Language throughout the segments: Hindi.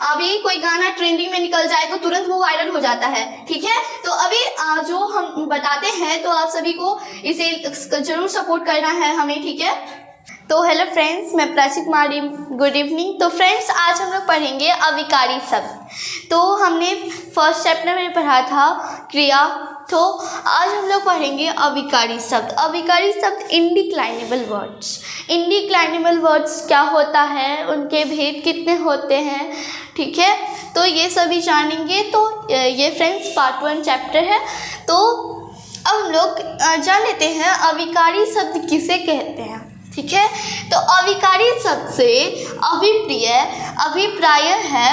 अभी कोई गाना ट्रेंडिंग में निकल जाए तो तुरंत वो वायरल हो जाता है, ठीक है। तो अभी जो हम बताते हैं तो आप सभी को इसे जरूर सपोर्ट करना है हमें, ठीक है। तो हेलो फ्रेंड्स, मैं प्राची कुमारी, गुड इवनिंग। तो फ्रेंड्स, आज हम लोग पढ़ेंगे अविकारी शब्द। तो हमने फर्स्ट चैप्टर में पढ़ा था क्रिया, तो आज हम लोग पढ़ेंगे अविकारी शब्द। अविकारी शब्द इनडिक्लाइनेबल वर्ड्स। इनडिक्लाइनेबल वर्ड्स क्या होता है, उनके भेद कितने होते हैं, ठीक है। तो ये सभी जानेंगे। तो ये फ्रेंड्स पार्ट 1 चैप्टर है। तो अब हम लोग जान लेते हैं अविकारी शब्द किसे कहते हैं, ठीक है। तो अविकारी शब्द से अभिप्राय है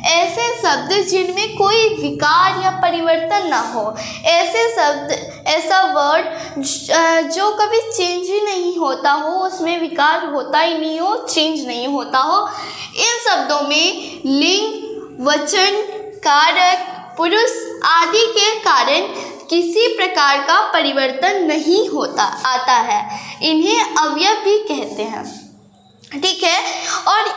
ऐसे शब्द जिनमें कोई विकार या परिवर्तन ना हो। ऐसे शब्द, ऐसा वर्ड जो कभी चेंज ही नहीं होता हो, उसमें विकार होता ही नहीं हो, चेंज नहीं होता हो। इन शब्दों में लिंग, वचन, कारक, पुरुष आदि के कारण किसी प्रकार का परिवर्तन नहीं होता आता है। इन्हें अवयव भी कहते हैं, ठीक है। और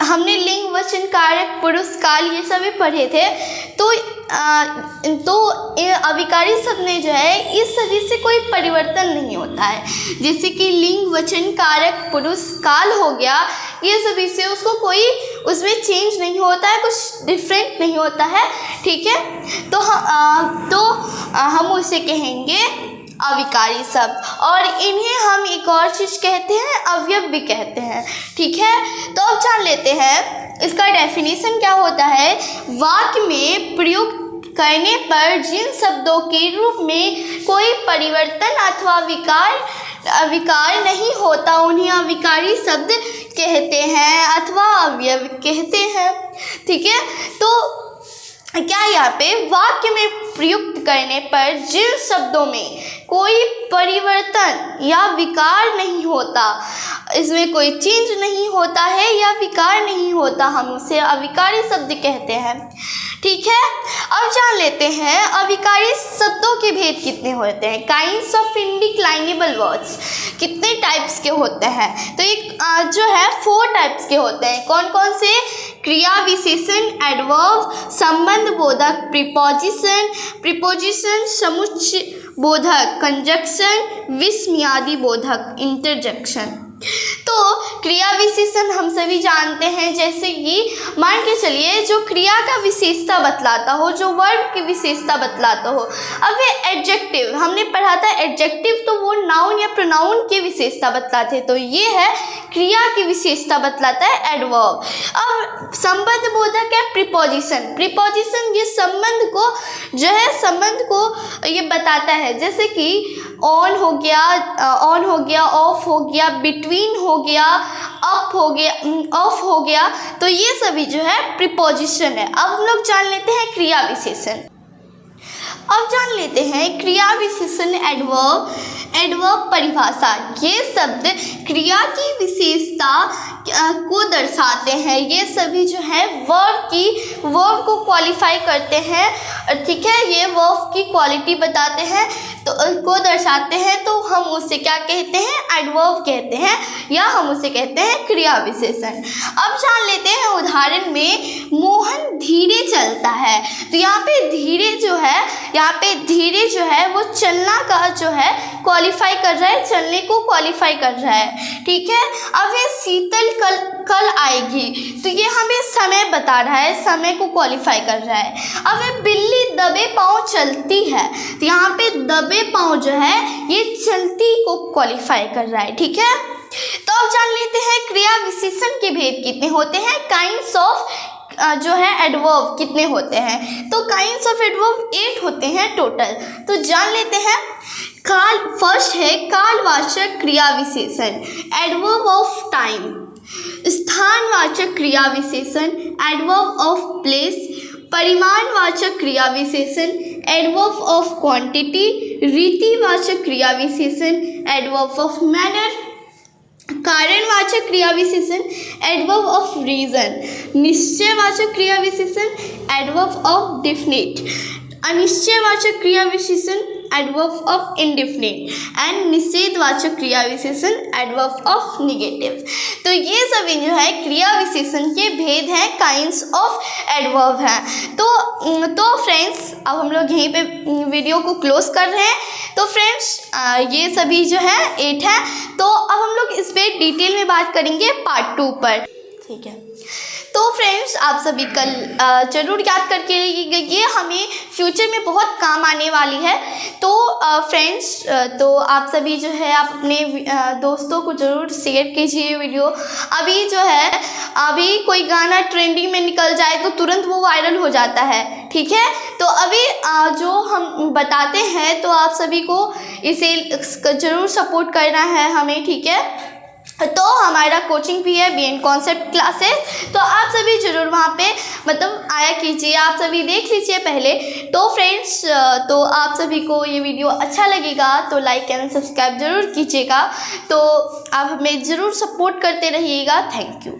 हमने लिंग, वचन, कारक, पुरुष, काल ये सभी पढ़े थे। तो अविकारी शब्द में जो है इस सभी से कोई परिवर्तन नहीं होता है। जैसे कि लिंग, वचन, कारक, पुरुष, काल हो गया, ये सभी से उसको कोई उसमें चेंज नहीं होता है, कुछ डिफरेंट नहीं होता है, ठीक है। तो हम उसे कहेंगे अविकारी शब्द। और इन्हें हम एक और चीज़ कहते हैं, अवयव भी कहते हैं, ठीक है। तो अब जान लेते हैं इसका डेफिनेशन क्या होता है। वाक्य में प्रयुक्त करने पर जिन शब्दों के रूप में कोई परिवर्तन अथवा विकार नहीं होता, उन्हें अविकारी शब्द कहते हैं अथवा अवयव कहते हैं, ठीक है। तो क्या यहाँ पे वाक्य में प्रयुक्त करने पर जिन शब्दों में कोई परिवर्तन या विकार नहीं होता, इसमें कोई चेंज नहीं होता है या विकार नहीं होता, हम उसे अविकारी शब्द कहते हैं, ठीक है। अब जान लेते हैं अविकारी शब्दों के भेद कितने होते हैं। काइंड्स ऑफ इनडिक्लाइनेबल वर्ड्स कितने टाइप्स के होते हैं। तो एक जो है 4 टाइप्स के होते हैं। कौन कौन से? क्रिया विशेषण, एडवर्ब, संबंध बोधक प्रीपोजिशन, समुच्चय बोधक कंजक्शन, विस्मयादि बोधक इंटरजेक्शन। तो क्रिया विशेषण हम सभी जानते हैं, जैसे कि मान के चलिए जो क्रिया का विशेषता बतलाता हो, जो वर्ड की विशेषता बतलाता हो। अब ये एडजेक्टिव हमने पढ़ा था, एडजेक्टिव तो वो नाउन या प्रोनाउन की विशेषता बतलाते हैं, तो ये है क्रिया की विशेषता बतलाता है एडवर्ब। अब संबंध बोधक है प्रीपोजिशन ये संबंध को ये बताता है, जैसे कि ऑन हो गया, ऑफ हो गया, बिटवीन हो गया, अप हो गया, ऑफ हो गया। तो ये सभी जो है प्रीपोजिशन है। अब हम लोग जान लेते हैं क्रिया विशेषण। अब जान लेते हैं क्रिया विशेषण एडवर्ब परिभाषा। ये शब्द क्रिया की विशेषता को दर्शाते हैं। ये सभी जो है वर्ब को क्वालिफाई करते हैं, ठीक है। ये वर्ब की क्वालिटी बताते हैं, तो को दर्शाते हैं, तो हम उसे क्या कहते हैं? एडवर्ब कहते हैं, या हम उसे कहते हैं क्रिया विशेषण। अब जान लेते हैं उदाहरण में, मोहन धीरे चलता है। तो यहाँ पे धीरे जो है वो चलना का जो है क्वालिफाई कर रहा है, चलने को क्वालिफाई कर रहा है, ठीक है। अब ये शीतल कल आएगी, तो ये हमें समय बता रहा है, समय को क्वालिफाई कर रहा है। अब ये बिल्ली दबे पाँव चलती है, तो यहाँ पे दबे पाँव जो है ये चलती को क्वालिफाई कर रहा है, ठीक है। तो अब जान लेते हैं क्रिया विशेषण के भेद कितने होते हैं, काइंड्स ऑफ जो है एडवर्ब कितने होते हैं। तो काइंड्स ऑफ एडवर्ब 8 होते हैं टोटल। तो जान लेते हैं। फर्स्ट है कालवाचक क्रिया विशेषण, एडवर्ब ऑफ टाइम। स्थानवाचक क्रिया विशेषण, एडवर्ब ऑफ प्लेस। परिमाणवाचक क्रिया विशेषण, एडवर्ब ऑफ क्वांटिटी। रीतिवाचक क्रिया विशेषण, एडवर्ब ऑफ मैनर। कारणवाचक क्रिया विशेषण, एडवर्ब ऑफ रीजन। निश्चयवाचक क्रिया विशेषण, एडवर्ब ऑफ डेफिनेट। अनिश्चयवाचक क्रिया विशेषण, एडवर्ब ऑफ इंडेफिनिट एंड निषेधवाचक क्रिया विशेषण एडवर्ब ऑफ निगेटिव। तो ये सभी जो है क्रिया विशेषण के भेद हैं, काइंड्स ऑफ एडवर्ब हैं। तो फ्रेंड्स अब हम लोग यहीं पे वीडियो को क्लोज कर रहे हैं। तो फ्रेंड्स ये सभी जो है 8 है। तो अब हम लोग इस पर डिटेल में बात करेंगे पार्ट 2 पर, ठीक है। तो फ्रेंड्स आप सभी कल ज़रूर याद करके ये हमें फ्यूचर में बहुत काम आने वाली है। तो फ्रेंड्स तो आप सभी जो है आप अपने दोस्तों को ज़रूर शेयर कीजिए वीडियो। अभी जो है अभी कोई गाना ट्रेंडिंग में निकल जाए तो तुरंत वो वायरल हो जाता है, ठीक है। तो अभी जो हम बताते हैं तो आप सभी को इसे ज़रूर सपोर्ट करना है हमें, ठीक है। तो हमारा कोचिंग भी है बियॉन्ड कॉन्सेप्ट क्लासेस, तो आप सभी ज़रूर वहाँ पे मतलब आया कीजिए, आप सभी देख लीजिए पहले। तो फ्रेंड्स तो आप सभी को ये वीडियो अच्छा लगेगा तो लाइक एंड सब्सक्राइब ज़रूर कीजिएगा। तो आप हमें ज़रूर सपोर्ट करते रहिएगा। Thank you.